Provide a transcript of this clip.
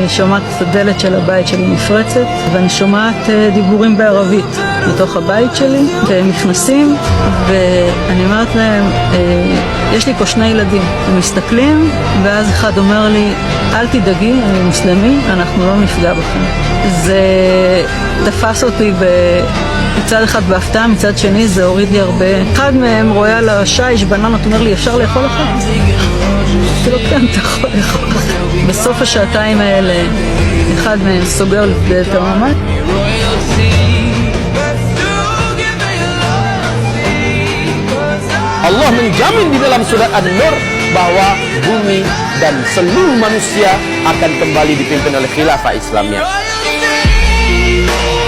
אני שומעת את הדלת של הבית שלי נפרצת, ואני שומעת דיבורים בערבית מתוך הבית שלי, והם נכנסים, ואני אומרת להם, יש לי פה 2 ילדים. הם מסתכלים, ואז אחד אומר לי, אל תדאגי, אני מוסלמי, אנחנו לא נפגע בכם. זה תפס אותי מצד אחד בהפתעה, מצד שני זה הוריד לי הרבה. אחד מהם רואה על השיש בננות, אומר לי, אפשר לאכול לך? אמרתי לו, כן, אתה יכול לאכול. בסוף השעתיים האלה, אחד מהם סוגר לי את הממ"ד. Allah menjamin di dalam surat An-Nur bahwa bumi dan seluruh manusia akan kembali dipimpin oleh khilafah Islamiyah.